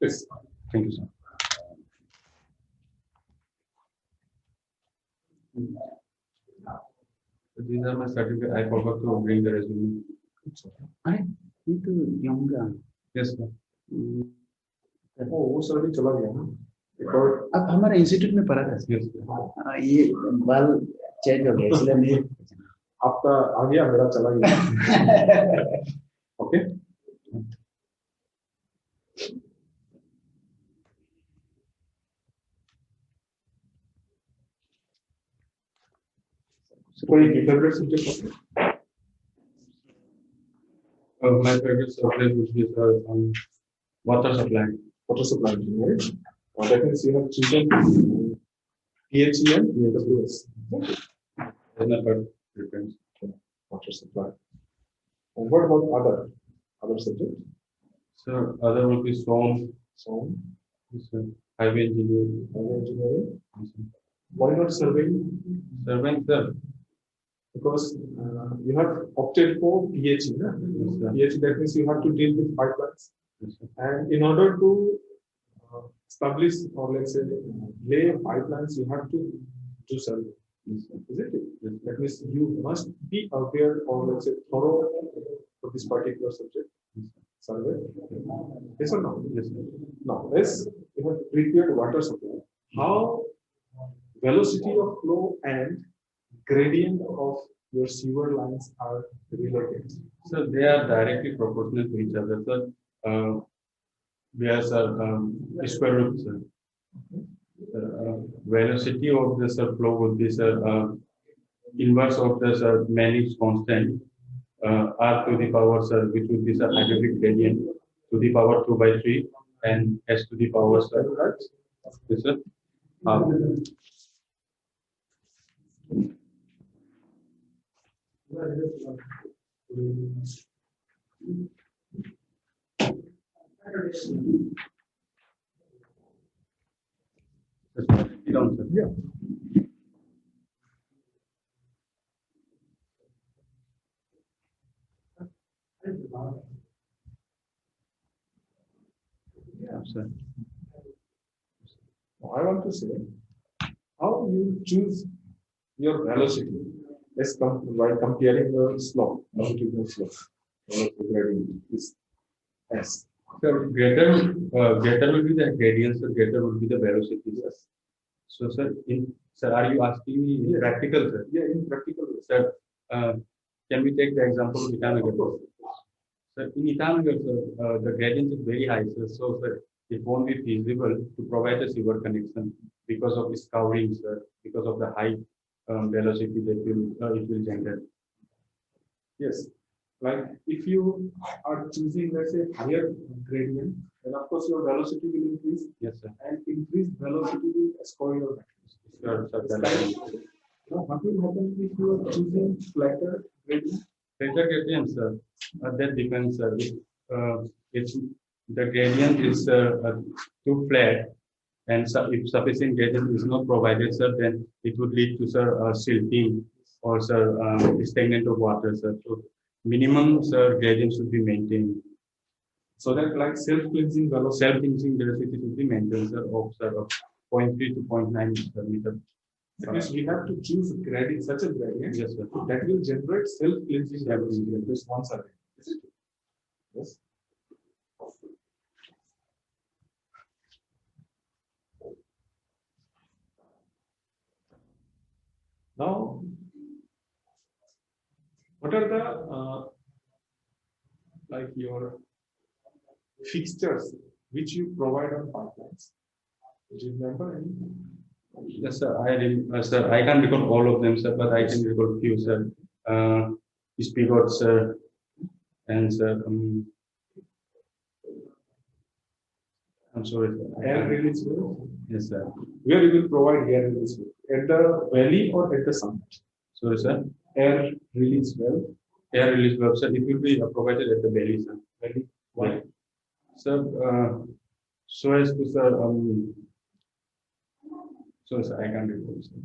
Yes. Thank you, sir. So these are my certificate. I forgot to bring the resume. अरे ये तो यंगा Yes, sir. वो sir भी चला गया ना एक और अब हमारे इंस्टीट्यूट में पढ़ा था Yes, sir. ये बाल चेंज हो गया इसलिए नहीं आपका आ गया मेरा चला गया ओके कोई favourite subject My favorite subject would be water supply. water supply engineering. That means you have chosen PhD and AWS. That's my first preference. Water supply. And what about other subjects? So other would be SOM, So yes, sir. Highway engineering. engineering. Yes, sir. Why not surveying? Surveying, sir. Because you have opted for PhD. Na? Yes, sir. PhD, that means you have to deal with pipelines. Yes, sir. And in order to establish or let's say lay pipelines, you have to do survey. Yes, sir. Isn't it? That means you must be aware or let's say thorough for this particular subject. Survey. Yes or no? Yes, sir. Now, let's you have prepared water supply. How velocity of flow and gradient of your sewer lines are related? So they are directly proportional to each other, sir. We are, sir, square root, sir. Velocity of the sir flow would be, sir, inverse of the sir Manning's constant, r to the power, sir, which would be sir hydraulic gradient to the power 2/3 and s to the power, sir. Yes, sir. Down, sir. Yeah. Yeah, sir. Now, I want to say how you choose your velocity while comparing the slope, longitudinal slope, the gradient is s. So greater will be the gradient, so greater will be the velocity, sir. So, sir, are you asking me in practical, sir? Yeah, in practical ways. Sir, can we take the example of Itanagar? Sir, in Itanagar, sir, the gradient is very high, sir. So, sir, it won't be feasible to provide a sewer connection because of its covering, sir, because of the high velocity that it will generate. Yes. Like if you are choosing, let's say, higher gradient, then of course your velocity will increase, Yes, sir. and increased velocity will score your matrix. Sure, sir. Now, what will happen if you are choosing flatter gradient? Better gradient, sir. That depends, sir. If the gradient is too flat and if sufficient gradient is not provided, sir, then it would lead to, sir, silting or, sir, stagnant of water, sir. So minimum, sir, gradient should be maintained. So that like self-cleansing velocity. Self-cleansing velocity should be maintained, sir, of 0.3 to 0.9 meter. That means we have to choose a gradient, such a gradient Yes, sir. that will generate self-cleansing velocity at least once a day. Yes. Now, what are the like your fixtures which you provide on pipelines? Do you remember any? Yes, sir. Sir, I can't recall all of them, sir, but I can recall few, sir. Spigot, sir, and sir, I'm sorry, sir. Air release valve. Yes, sir. Where you will provide air release valve? At the valley or at the summit? Sorry, sir. Air release valve. Air release valve, sir. It will be provided at the belly, sir. Valley. Why? Sir, so as to, sir, sorry, sir, I can't recall, sir.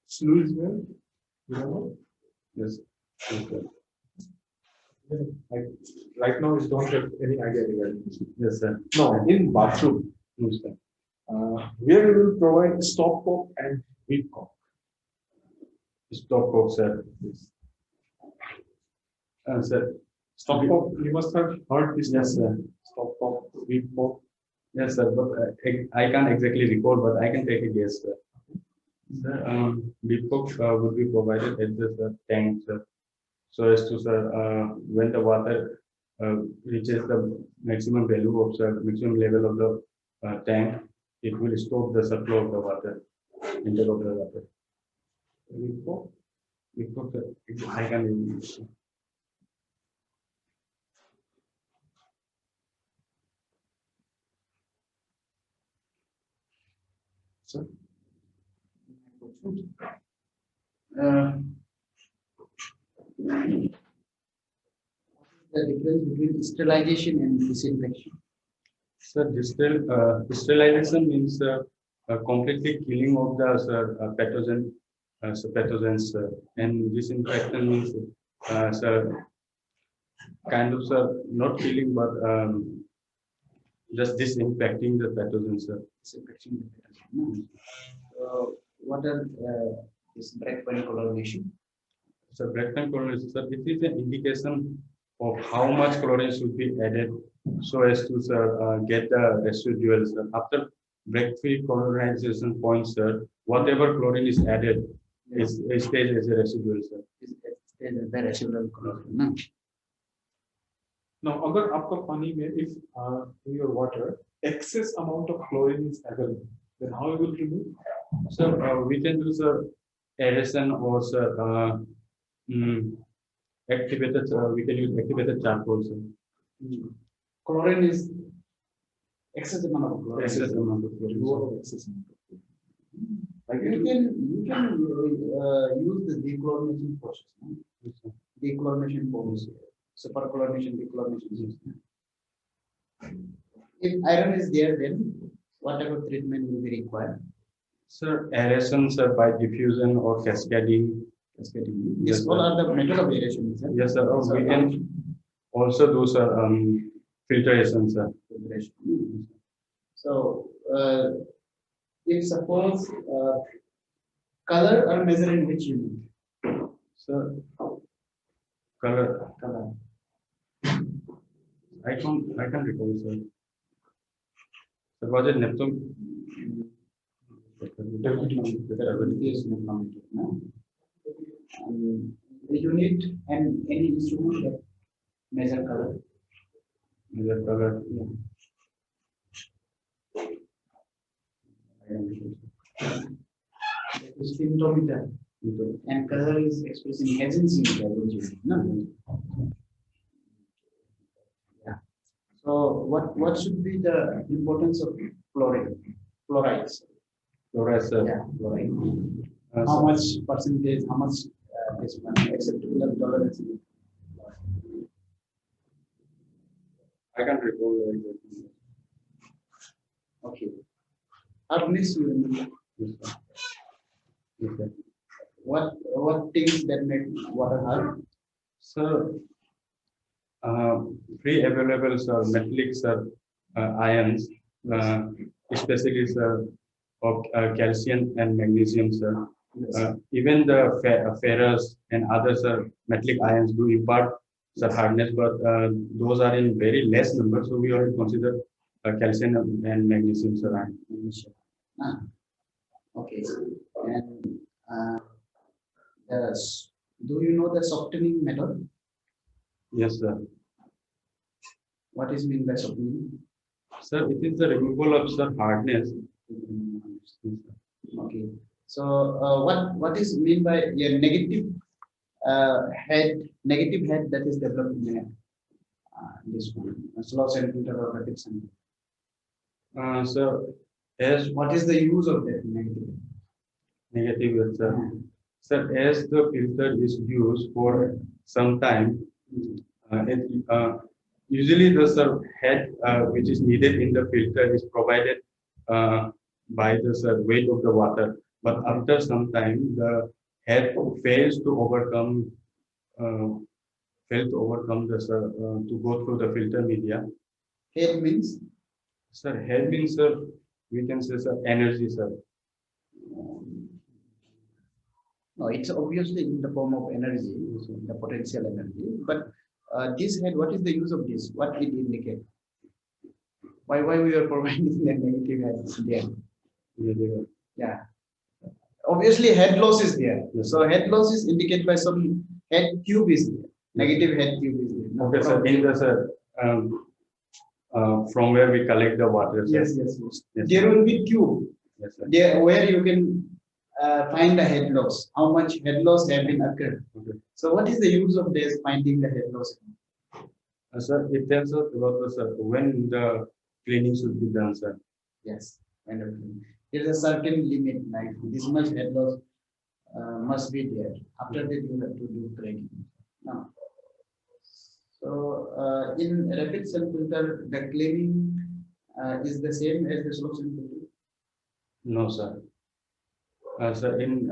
Sluice valve. You know? Yes. Yes, sir. Like, right now, you don't have any idea regarding this. Yes, sir. No, in bathroom, Yes, sir. where you will provide stopcock and whipcock. Stopcock, sir. Sir. Stopcock, you must have heard this. Yes, sir. Stopcock, whipcock. Yes, sir. But I can't exactly recall, but I can take a guess, sir. Sir, Deepcock would be provided at the tank, sir, so as to, sir, when the water reaches the maximum value of, sir, maximum level of the tank, it will stop the surplus of the water, intake of the water. Deepcock, Deepcock, sir, I can. Sir. The difference between sterilization and disinfection. Sir, sterilization means completely killing of the, sir, pathogens, sir, and disinfection means, sir, kind of, sir, not killing but just disinfecting the pathogens, sir. Disinfection. No. What are this breakpoint chlorination? So breakpoint chlorination, sir, it is an indication of how much chlorine should be added so as to, sir, get the residual, sir. After breakpoint chlorination point, sir, whatever chlorine is added is stays as a residual, sir. Is the residual chlorine? No. Now, अगर आपका पानी में if in your water excess amount of chlorine is available, then how you will remove? Sir, we can do, sir, aeration or, sir, activated. We can use activated charcoal, sir. Chlorine is excess amount of chlorine. Excess amount of chlorine, sir. Lower excess amount of chlorine. Like You can use the dechlorination process. No? Yes, sir. Dechlorination process. Superchlorination, dechlorination. If iron is there, then whatever treatment will be required. Sir, aeration, sir, by diffusion or cascading. Cascading. Yes, This all sir. are the method of aeration. Sir. Yes, sir. So, We can also do, sir, filtration, sir. filtration. So, if suppose color are measured in which unit? Sir, color. Color. I can't recall, sir. Sir, was it Neptune? Is nanometer, no? The unit and any instrument that measure color. Measure color. That is femtometer. And color is expressed in Hazen's unit. No? Yeah. So what should be the importance of fluorides? Fluoride, sir. Yeah, fluoride. Sir, How much percentage? How much is acceptable tolerance? I can't recall exactly. Okay. Hardness you remember. Yes, sir. Yes, sir. What things that make water hard? Sir, free available, sir, metallic, sir, ions, especially, sir, of calcium and magnesium, sir. Yes. Even the ferrous and other, sir, metallic ions do impart, sir, hardness, but those are in very less number, so we only consider calcium and magnesium, sir. Ah. Okay. And do you know the softening method? Yes, sir. What is mean by softening? Sir, it is the removal of, sir, hardness. Okay. So what is mean by your negative head that is developed in this one, a slow centimeter or rapid centimeter? Sir, as What is the use of that negative? negative, yes, sir. Sir, as the filter is used for some time, usually the, sir, head which is needed in the filter is provided by the, sir, weight of the water. But after some time, the head fails to overcome felt overcome the sir to go through the filter media. Head means Sir, head means sir, we can say sir energy, sir. no, it's obviously in the form of energy, the potential energy. But this head, what is the use of this? What it indicate? Why we are providing the negative head there? Yeah. Obviously, head loss is there. Yes. So head loss is indicated by some head tube is there. Negative head tube is there. Okay, sir. In the sir, from where we collect the water. Sir. Yes. Yes, There will be tube Yes, sir. there where you can find the head loss. How much head loss have been occurred? Okay. So what is the use of this finding the head loss? Sir, it tells us about the sir when the cleaning should be done, sir. Yes, wonderful. There is a certain limit, like this much head loss must be there. After that, you have to do cleaning. Now, so in rapid cell filter, the cleaning is the same as the slow cell filter. No, sir. Sir, in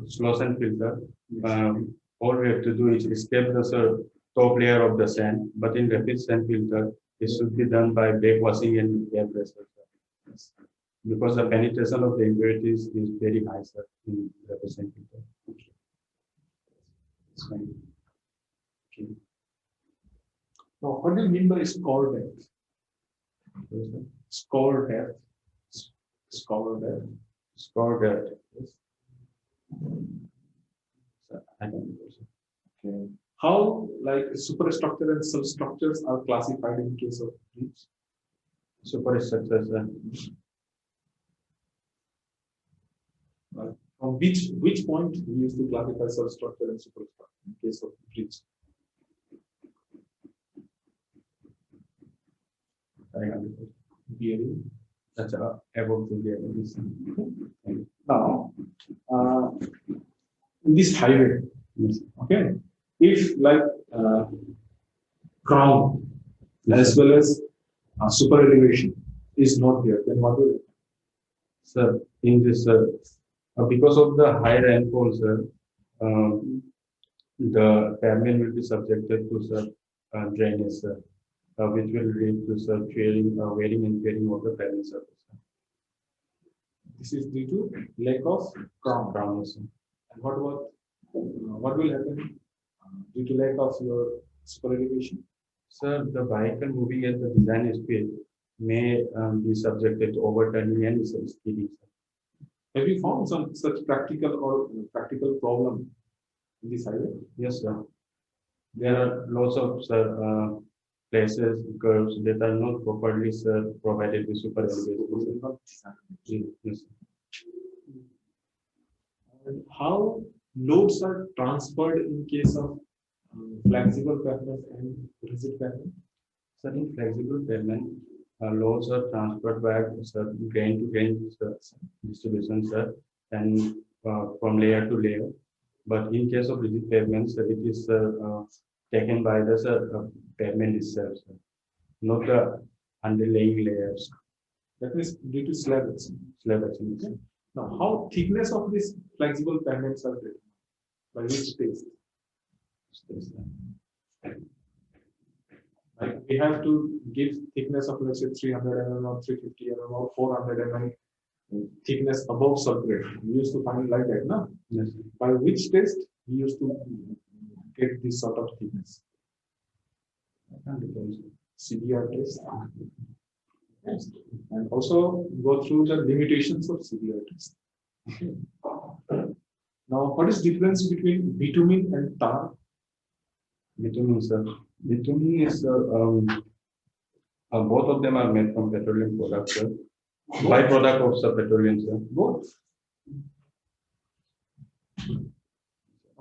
slow sand filter, all we have to do is escape the sir, top layer of the sand. But in rapid sand filter, it should be done by backwashing and air pressure. Sir. Because the penetration of the impurities is very high, sir, in rapid sand filter. That's fine. Okay. Now, what do you mean by score depth? Yes, sir. Score depth. Score depth. Score that. Yes. Sir, I don't know, sir. Okay. How like superstructure and substructures are classified in case of breach? Superstructure, sir. From which point we used to classify substructure and superstructure in case of breach? Bearing. That's above the bearing. Now, in this highway, Yes. okay, if like crown as well as super elevation is not there, then what will? Sir, in this, because of the high rainfall, sir, the pavement will be subjected to sir, drainage, sir, which will lead to sir, wearing and tearing of the pavement surface. This is due to lack of crown. Brown, sir. And what will happen due to lack of your super elevation? Sir, the vehicle moving at the design speed may be subjected to overturning and skidding. Have you found some such practical problem in this highway? Yes, sir. There are lots of sir, places, curves that are not properly sir, provided with super elevation. Yes. And how loads are transferred in case of flexible pavement and rigid pavement? Sir, in flexible pavement, loads are transferred by sir, grain to grain distribution, sir, and from layer to layer. But in case of rigid pavements, it is taken by the pavement itself, sir, not the underlying layers. That means due to slab action. Slab action. Sir. Now, how thickness of these flexible pavements are determined? By which test? Like we have to give thickness of let's say 300 mm or 350 mm or 400 mm thickness above subgrade. We used to find like that, no? Yes. By which test we used to get this sort of thickness? CDR test. Yes. And also go through the limitations of CDR test. Okay. Now, what is difference between bitumen and tar? Bitumen, sir. Bitumen is both of them are made from petroleum products, sir. Byproduct of the petroleum, sir. Both.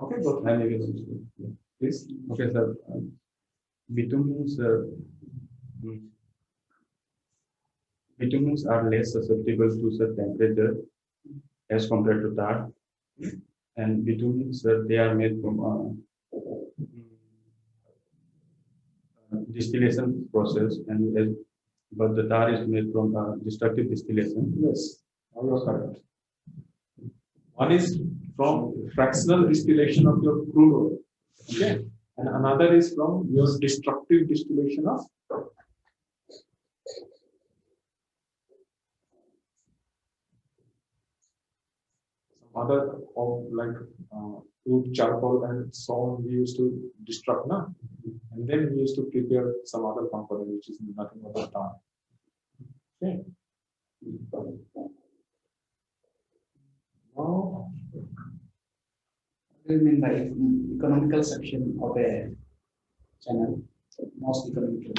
Okay, both. Please. Okay, sir. Bitumens, bitumens are less susceptible to the temperature as compared to tar, and bitumens they are made from distillation process, and but the tar is made from destructive distillation. Yes, you are correct. One is from fractional distillation of your crude oil. Okay. and another is from your destructive distillation of some other of like wood, charcoal, and so on. We used to destruct, na? And then we used to prepare some other component, which is nothing but tar. Okay. Now, What do you mean by economical section of a channel? Most economical.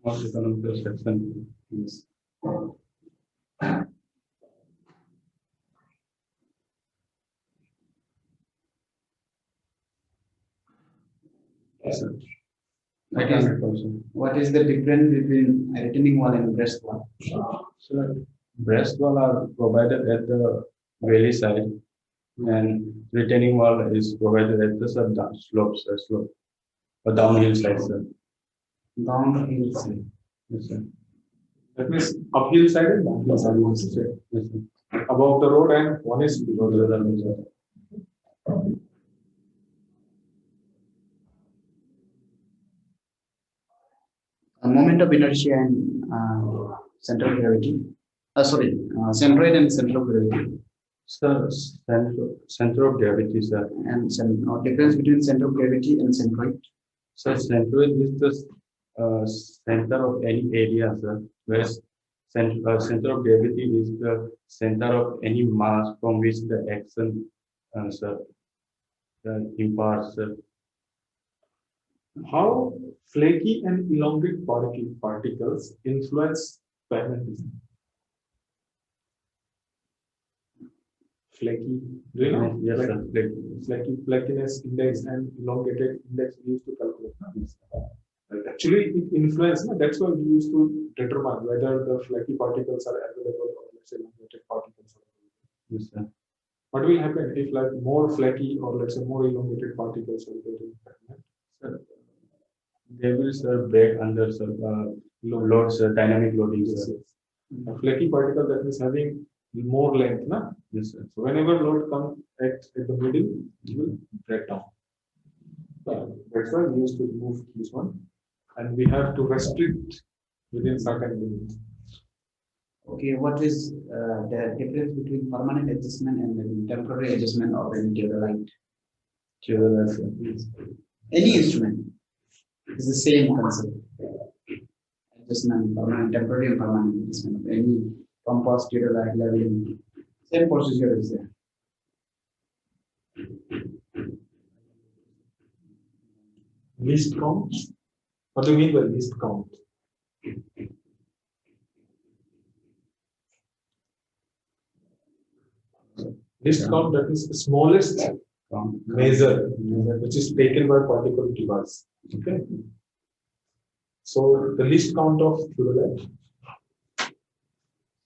Most economical section is yes, sir. What is, what is the difference between a retaining wall and breast wall? So breast wall are provided at the valley side, and retaining wall is provided at the slope, or downhill side, sir. Downhill side. Yes, sir. that means uphill side and downhill side. One is Yes, sir. above the road and one is below the road. Yes, sir. A moment of inertia and center of gravity. Centroid and center of gravity. Sir, center of gravity, sir. And difference between center of gravity and centroid. So centroid is the center of any area, sir. Whereas center of gravity is the center of any mass from which the action, sir, imparts, sir. How flaky and elongate particles influence magnetism? Flaky, do you know? Yes, sir. Flaky, flakiness index and elongated index we used to calculate. Actually, it influences. That's why we used to determine whether the flaky particles are available or let's say elongated particles are available. Yes, sir. What will happen if like more flaky or let's say more elongated particles are there in fragment? Sir, they will, sir, break under, sir, loads, dynamic loading, Yes, sir. yes. A flaky particle that is having more length, na? Yes, sir. So whenever load comes at the middle, it will break down. That's why we used to remove this one, and we have to restrict within certain limits. Okay, what is the difference between permanent adjustment and temporary adjustment of an theodolite? Any instrument is the same concept. Adjustment, permanent, temporary and permanent adjustment of any compass, theodolite, leveling. Same procedure is there. Least count? What do you mean by least count? Least count, that is the smallest measure which is taken by particle device. Okay. So the least count of theodolite.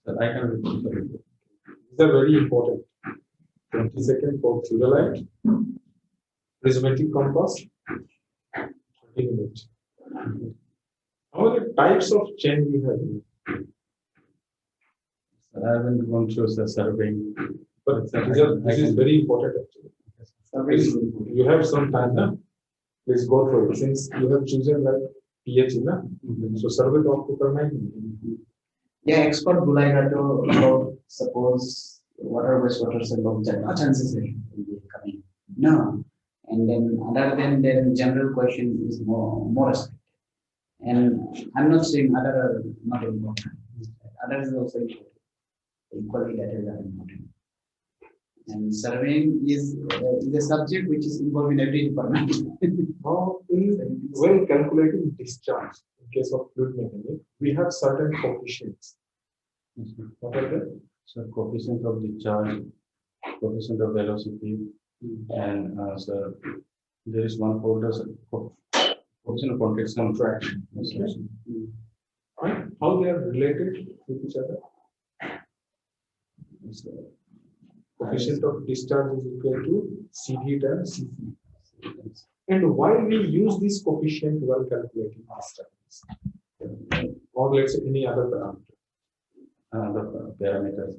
Sir, I can repeat. These are very important. 20 seconds for theodolite, prismatic compass, 30 minutes. How many types of chain we have? Sir, I haven't gone through the surveying. But this is very important actually. Please, you have some time, na? Please go through it. Since you have chosen like PH, na? So survey to आपको करना ही Yeah, expert बुलाएगा तो about suppose water wastewater से लोग जाए chances है coming. No, and then other than then general question is more respected. And I'm not saying other are not important. Other is also important. Equally that is important. And surveying is a subject which is involved in every department. Now, when calculating discharge in case of fluid mechanics, we have certain coefficients. What are they? So coefficient of discharge, coefficient of velocity, and so there is one called as coefficient of contraction. Okay. Right? How they are related with each other? So, Coefficient of discharge is equal to CV times CC. And why we use this coefficient while calculating discharge? Or let's say any other parameter. another parameters.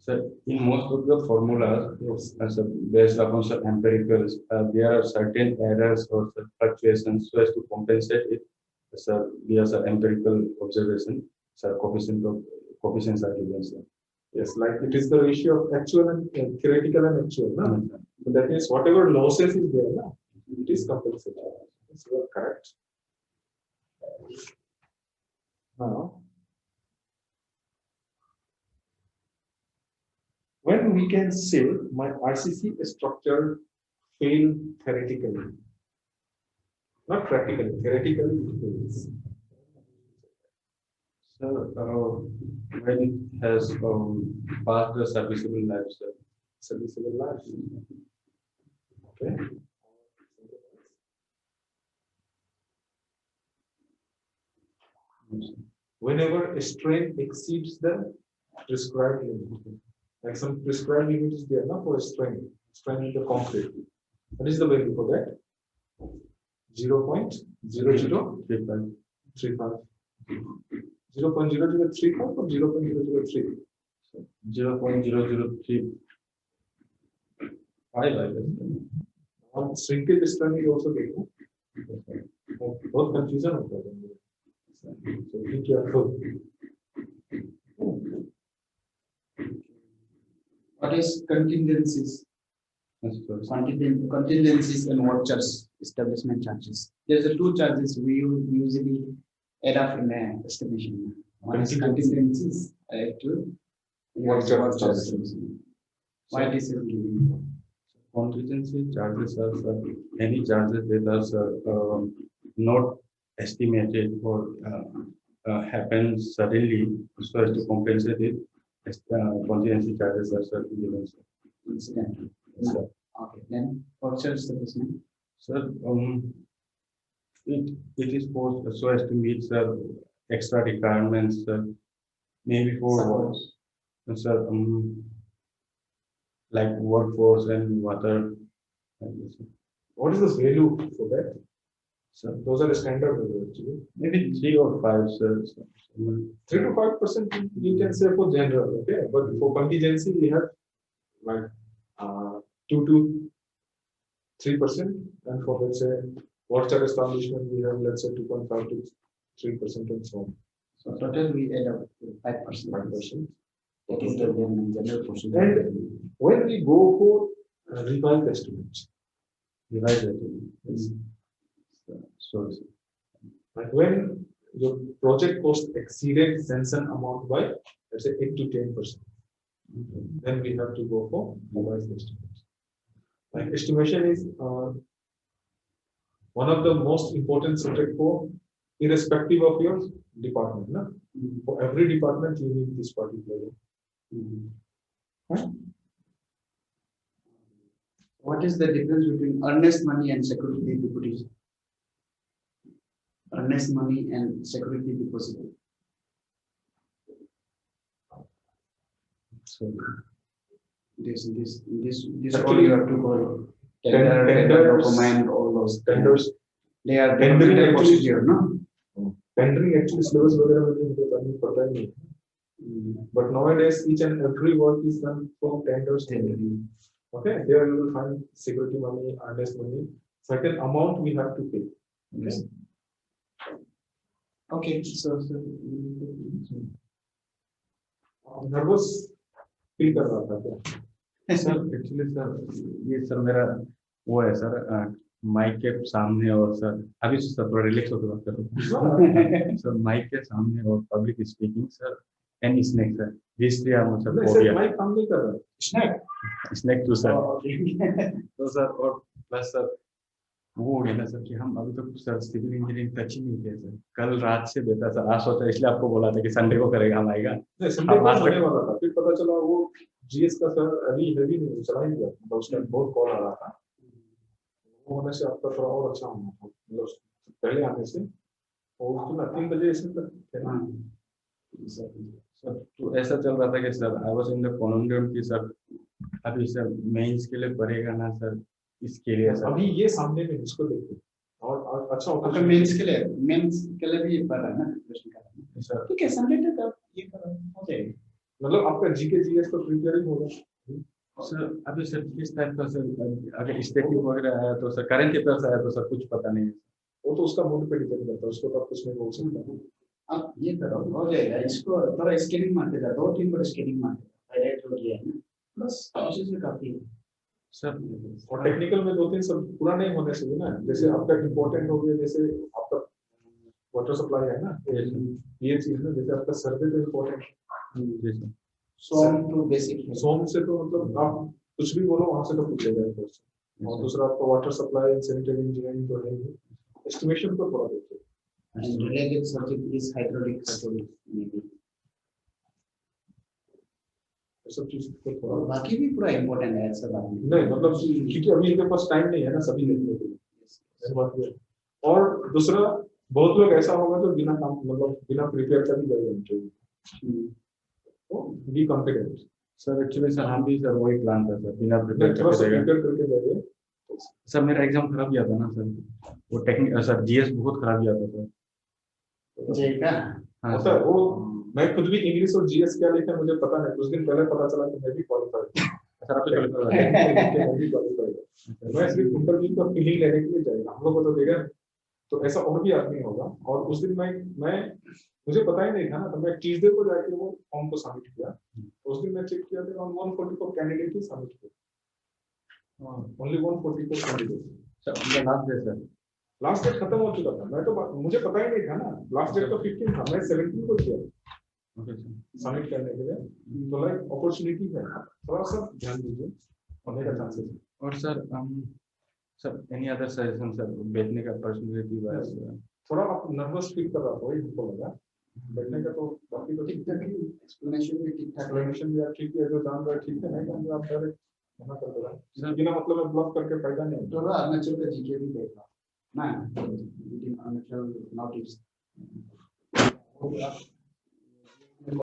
So in most of the formulas, as a based upon some empiricals, there are certain errors or some fluctuations so as to compensate it. So we have some empirical observation, so coefficients are given. Sir. Yes, like it is the ratio of actual and theoretical and actual. No? So that means whatever losses is there, no? It is compensated. Yes, you are correct. Now, when we can say my RCC structure failed theoretically, not practically, theoretically it fails. So when it has passed the serviceable life, sir. Serviceable life. Okay. Whenever a strain exceeds the prescribed limit, like some prescribed limit is there now for a strain in the concrete. What is the value for that? 0.0035. 0.0035 or 0.003? 0.003. I like it. Shrinkage strain is also there. Both confusion of that. So be careful. What is contingencies? Contingencies and vouchers, establishment charges. There's a two charges we usually add up in an estimation. One is contingencies, two Vouchers. Why this is given? Contingency charges are any charges that are not estimated or happen suddenly so as to compensate it. Contingency charges are given. Incident. Sir. Okay, then voucher establishment. Sir, it is for so as to meet extra requirements, maybe for sir, like workforce and water. What is the value for that? So Those are the standard value actually. maybe 3 or 5, sir. 3 to 5% you can say for general, okay, but for contingency we have like 2 to 3%, and for let's say voucher establishment we have let's say 2.5 to 3% and so on. So total we add up to 5%. 5%. That is the general portion. And when we go for revised estimates, Yes. So like when your project cost exceeded sanction amount by let's say 8 to 10%, then we have to go for revised estimates. Like estimation is one of the most important subject for irrespective of your department. No? For every department you need this particular. What is the difference between earnest money and security deposit? Earnest money and security deposit. So This Actually, all you have to go. Tender, document, all those Tenders, They are Tendering documented actually- procedure, no? tendering actually syllabus वगैरह में मुझे करनी पता ही नहीं. But nowadays each and every work is done from tenders. Okay, there you will find security money, earnest money, certain amount we have to pay. Okay. Okay, so Nervous feel कर रहा था क्या? सर एक्चुअली सर ये sir मेरा वो है sir mic के सामने और सर अभी से सर थोड़ा रिलैक्स होकर बात करो सर माइक के सामने और public speaking sir and snack sir this three are sir नहीं सर माइक काम नहीं कर रहा. स्नैक टू सर तो सर और प्लस सर वो हो गया ना सर कि हम अभी तक सर सिविल इंजीनियरिंग टच ही नहीं किया सर. कल रात से बेटा सर आज सोचा इसलिए आपको बोला था कि संडे को करेगा हम आएगा. नहीं संडे को होने वाला था, फिर पता चला वो जीएस का सर अभी नहीं चला ही गया. मतलब उसका बहुत कॉल आ रहा था. वो होने से आपका थोड़ा और अच्छा होना था, मतलब पहले आने से. और उसको 3 बजे ऐसे तक थे ना. सर तो ऐसा चल रहा था कि sir I was in the condom की सर अभी सर मेंस के लिए पढ़ेगा ना सर इसके लिए सर अभी ये सामने में इसको देखो और अच्छा आपका मेंस के लिए भी पढ़ रहा है ना, प्रिपरेशन कर रहा है. सर ठीक है, संडे तक आप ये करो, हो जाएगा. मतलब आपका जीके जीएस तो प्रिपेयरिंग होगा। सर अभी सर किस टाइप का सर, अगर स्टैटिक वगैरह आया तो सर, करंट अफेयर्स आया तो सर कुछ पता नहीं है। वो तो उसका मूड पे डिपेंड करता है, उसको तो आप कुछ नहीं बोल सकते। आप ये करो, हो जाएगा। इसको थोड़ा स्केलिंग मारते जा, 2-3 बार स्केलिंग मारते हाईलाइट हो गया है, बस कोशिश में काफी है। सर और टेक्निकल में 2-3 सब पूरा नहीं होने चाहिए ना, जैसे आपका इम्पोर्टेंट हो गया, जैसे आपका वाटर सप्लाई है ना, ये चीज ना, जैसे आपका सर्वे तो इम्पोर्टेंट है। जी सर। सोम टू बेसिक है। सोम से तो मतलब आप कुछ भी बोलो वहां से तो पूछ लेगा क्वेश्चन। और दूसरा आपका water supply and sanitary engineering तो है ही, एस्टिमेशन तो थोड़ा देखिए। And related subject is hydraulic hydraulic maybe. ये सब चीज तो और थोड़ा बाकी भी पूरा इम्पोर्टेंट है ऐसा बात नहीं। नहीं, मतलब क्योंकि अभी इनके पास टाइम नहीं है ना सभी देखने के लिए, इस बात पे। और दूसरा, बहुत लोग ऐसा होगा जो बिना काम मतलब बिना प्रिपेयर कर भी जाएगा इंटरव्यू, तो be confident. Sir actually sir हम भी सर वही प्लान था सर, बिना थोड़ा प्रिपेयर सा करके प्रिपेयर करके जाइए। सर मेरा एग्जाम खराब गया था ना सर, वो टेक्निक सर जीएस बहुत खराब गया था सर। जयका हाँ होता है सर। वो, मैं खुद भी इंग्लिश और जीएस क्या लिखा है मुझे पता नहीं, कुछ दिन पहले पता चला कि मैं भी क्वालिफाइड सर आप तो क्वालिफाई मैं भी क्वालिफाइड। मैं सिर्फ इंटरव्यू का फीलिंग लेने के लिए जाएगा, हम लोग को तो देगा। तो ऐसा और भी आदमी होगा। और उस दिन मैं मुझे पता ही नहीं था ना, तो मैं ट्यूसडे को जाके वो फॉर्म को सबमिट किया। उस दिन मैं चेक किया था, 144 कैंडिडेट ही सबमिट किया, ओनली 144 कैंडिडेट। सर उनका last day sir. Last date खत्म हो चुका था, मैं तो मुझे पता ही नहीं था ना, लास्ट डेट तो 15 था, मैं 17 को किया ओके सर। सबमिट करने के लिए। तो लाइक अपॉर्चुनिटी है, थोड़ा सा ध्यान दीजिए, होने का चांसेस। और sir sir any other suggestion sir, बैठने का पर्सनैलिटी वाइज? थोड़ा आप नर्वस फील कर रहा था, वही हमको लगा। बैठने का तो बाकी तो ठीक ठाक है, एक्सप्लेनेशन भी ठीक ठाक है। एक्सप्लेनेशन भी आप ठीक है, जो जान रहे हैं ठीक है, नहीं जान रहे आप डायरेक्ट मना कर दो ना, बिना मतलब में ब्लॉक करके फायदा नहीं थोड़ा अरुणाचल का जीके भी देखा ना, अरुणाचल नॉट